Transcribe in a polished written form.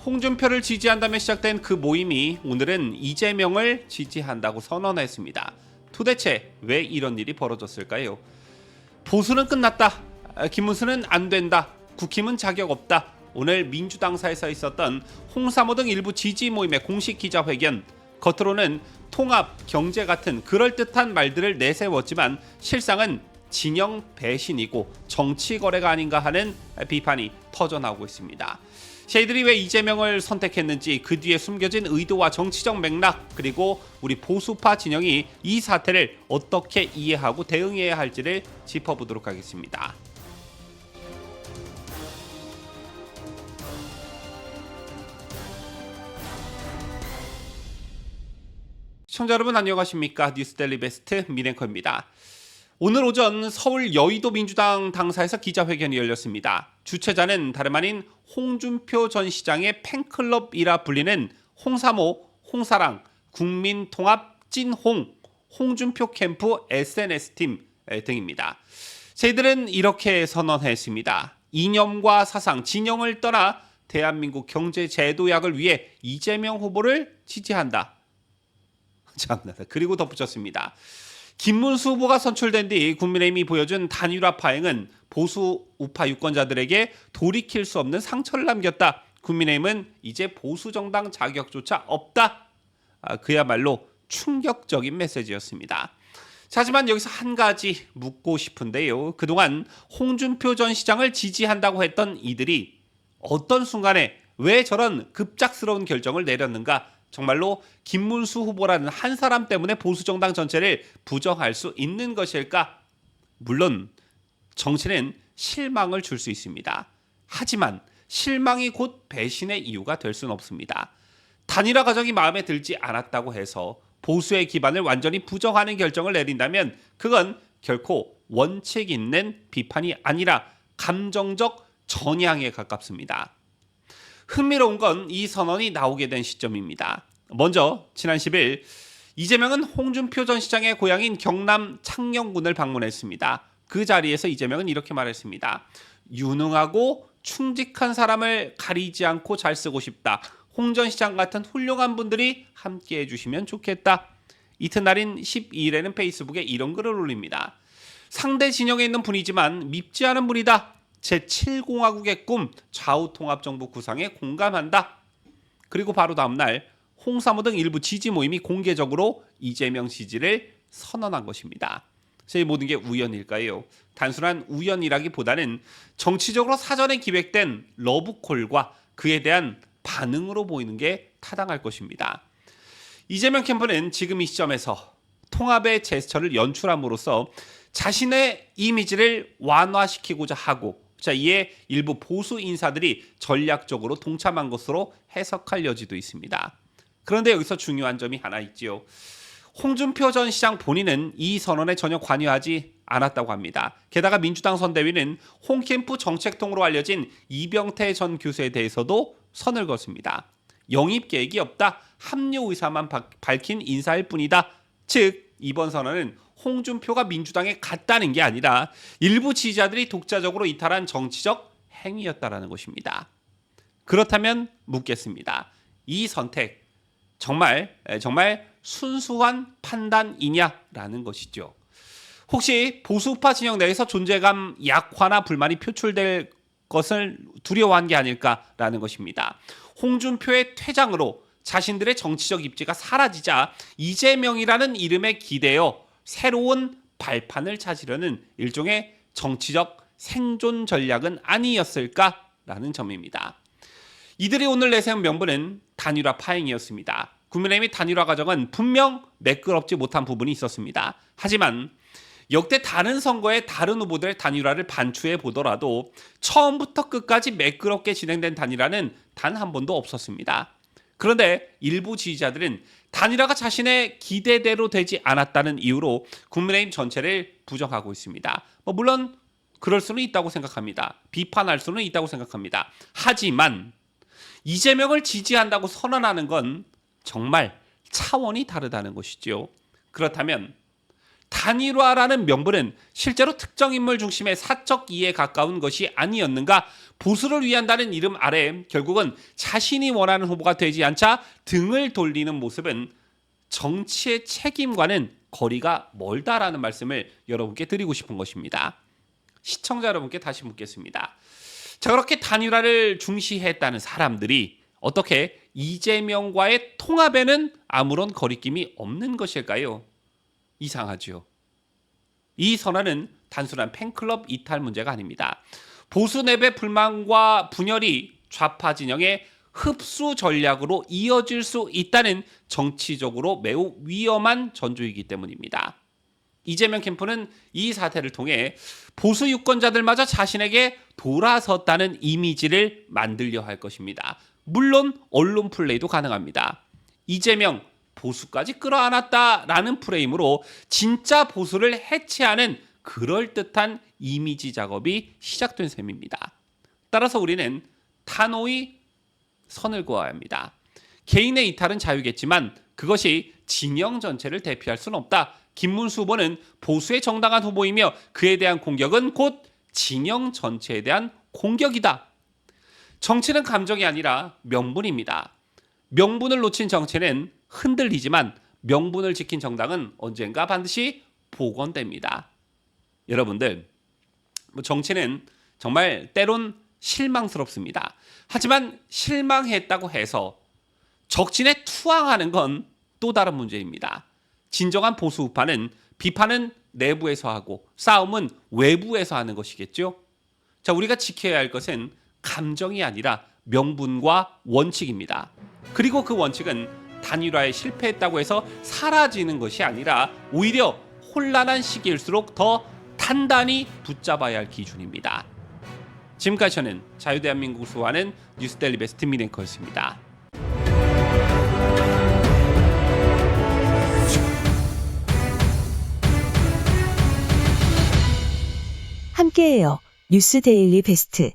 홍준표를 지지한다며 시작된 그 모임이 오늘은 이재명을 지지한다고 선언했습니다. 도대체 왜 이런 일이 벌어졌을까요? 보수는 끝났다. 김문수는 안 된다. 국힘은 자격 없다. 오늘 민주당사에서 있었던 홍사모 등 일부 지지 모임의 공식 기자회견. 겉으로는 통합, 경제 같은 그럴듯한 말들을 내세웠지만 실상은 진영 배신이고 정치 거래가 아닌가 하는 비판이 터져나오고 있습니다. 저희들이 왜 이재명을 선택했는지, 그 뒤에 숨겨진 의도와 정치적 맥락, 그리고 우리 보수파 진영이 이 사태를 어떻게 이해하고 대응해야 할지를 짚어보도록 하겠습니다. 시청자 여러분 안녕하십니까? 뉴스데일리 베스트 민앵커입니다. 오늘 오전 서울 여의도 민주당 당사에서 기자회견이 열렸습니다. 주최자는 다름 아닌 홍준표 전 시장의 팬클럽이라 불리는 홍사모, 홍사랑, 국민통합 찐홍, 홍준표 캠프 SNS팀 등입니다. 저희들은 이렇게 선언했습니다. 이념과 사상, 진영을 떠나 대한민국 경제제도약을 위해 이재명 후보를 지지한다. 참나. 그리고 덧붙였습니다. 김문수 후보가 선출된 뒤 국민의힘이 보여준 단일화 파행은 보수 우파 유권자들에게 돌이킬 수 없는 상처를 남겼다. 국민의힘은 이제 보수 정당 자격조차 없다. 그야말로 충격적인 메시지였습니다. 하지만 여기서 한 가지 묻고 싶은데요. 그동안 홍준표 전 시장을 지지한다고 했던 이들이 어떤 순간에 왜 저런 급작스러운 결정을 내렸는가? 정말로 김문수 후보라는 한 사람 때문에 보수정당 전체를 부정할 수 있는 것일까? 물론 정치는 실망을 줄 수 있습니다. 하지만 실망이 곧 배신의 이유가 될 수는 없습니다. 단일화 과정이 마음에 들지 않았다고 해서 보수의 기반을 완전히 부정하는 결정을 내린다면 그건 결코 원칙 있는 비판이 아니라 감정적 전향에 가깝습니다. 흥미로운 건 이 선언이 나오게 된 시점입니다. 먼저 지난 10일 이재명은 홍준표 전 시장의 고향인 경남 창녕군을 방문했습니다. 그 자리에서 이재명은 이렇게 말했습니다. 유능하고 충직한 사람을 가리지 않고 잘 쓰고 싶다. 홍 전 시장 같은 훌륭한 분들이 함께 해주시면 좋겠다. 이튿날인 12일에는 페이스북에 이런 글을 올립니다. 상대 진영에 있는 분이지만 밉지 않은 분이다. 제7공화국의 꿈 좌우통합정부 구상에 공감한다. 그리고 바로 다음날 홍사모 등 일부 지지 모임이 공개적으로 이재명 지지를 선언한 것입니다. 이 모든 게 우연일까요? 단순한 우연이라기보다는 정치적으로 사전에 기획된 러브콜과 그에 대한 반응으로 보이는 게 타당할 것입니다. 이재명 캠프는 지금 이 시점에서 통합의 제스처를 연출함으로써 자신의 이미지를 완화시키고자 하고 이에 일부 보수 인사들이 전략적으로 동참한 것으로 해석할 여지도 있습니다. 그런데 여기서 중요한 점이 하나 있지요. 홍준표 전 시장 본인은 이 선언에 전혀 관여하지 않았다고 합니다. 게다가 민주당 선대위는 홍 캠프 정책통으로 알려진 이병태 전 교수에 대해서도 선을 그었습니다. 영입 계획이 없다. 합류 의사만 밝힌 인사일 뿐이다. 즉 이번 선언은 홍준표가 민주당에 갔다는 게 아니라 일부 지지자들이 독자적으로 이탈한 정치적 행위였다라는 것입니다. 그렇다면 묻겠습니다. 이 선택 정말 순수한 판단이냐라는 것이죠. 혹시 보수파 진영 내에서 존재감 약화나 불만이 표출될 것을 두려워한 게 아닐까라는 것입니다. 홍준표의 퇴장으로 자신들의 정치적 입지가 사라지자 이재명이라는 이름에 기대어 새로운 발판을 찾으려는 일종의 정치적 생존 전략은 아니었을까라는 점입니다. 이들이 오늘 내세운 명분은 단일화 파행이었습니다. 국민의힘의 단일화 과정은 분명 매끄럽지 못한 부분이 있었습니다. 하지만 역대 다른 선거의 다른 후보들의 단일화를 반추해 보더라도 처음부터 끝까지 매끄럽게 진행된 단일화는 단 한 번도 없었습니다. 그런데 일부 지지자들은 단일화가 자신의 기대대로 되지 않았다는 이유로 국민의힘 전체를 부정하고 있습니다. 물론 그럴 수는 있다고 생각합니다. 비판할 수는 있다고 생각합니다. 하지만 이재명을 지지한다고 선언하는 건 정말 차원이 다르다는 것이죠. 그렇다면 단일화라는 명분은 실제로 특정 인물 중심의 사적 이해에 가까운 것이 아니었는가? 보수를 위한다는 이름 아래 결국은 자신이 원하는 후보가 되지 않자 등을 돌리는 모습은 정치의 책임과는 거리가 멀다라는 말씀을 여러분께 드리고 싶은 것입니다. 시청자 여러분께 다시 묻겠습니다. 자, 그렇게 단일화를 중시했다는 사람들이 어떻게 이재명과의 통합에는 아무런 거리낌이 없는 것일까요? 이상하죠. 이 선언은 단순한 팬클럽 이탈 문제가 아닙니다. 보수 내부의 불만과 분열이 좌파 진영의 흡수 전략으로 이어질 수 있다는 정치적으로 매우 위험한 전조이기 때문입니다. 이재명 캠프는 이 사태를 통해 보수 유권자들마저 자신에게 돌아섰다는 이미지를 만들려 할 것입니다. 물론 언론 플레이도 가능합니다. 이재명 보수까지 끌어안았다라는 프레임으로 진짜 보수를 해체하는 그럴듯한 이미지 작업이 시작된 셈입니다. 따라서 우리는 단호히 선을 그어야 합니다. 개인의 이탈은 자유겠지만 그것이 진영 전체를 대표할 수는 없다. 김문수 후보는 보수의 정당한 후보이며 그에 대한 공격은 곧 진영 전체에 대한 공격이다. 정치는 감정이 아니라 명분입니다. 명분을 놓친 정치는 흔들리지만 명분을 지킨 정당은 언젠가 반드시 복원됩니다. 여러분들, 정치는 정말 때론 실망스럽습니다. 하지만 실망했다고 해서 적진에 투항하는 건 또 다른 문제입니다. 진정한 보수 우파는 비판은 내부에서 하고 싸움은 외부에서 하는 것이겠죠. 자, 우리가 지켜야 할 것은 감정이 아니라 명분과 원칙입니다. 그리고 그 원칙은 단일화에 실패했다고 해서 사라지는 것이 아니라 오히려 혼란한 시기일수록 더 단단히 붙잡아야 할 기준입니다. 지금까지 저는 자유대한민국을 수호하는 뉴스데일리 베스트 민앵커였습니다. 함께해요. 뉴스데일리 베스트.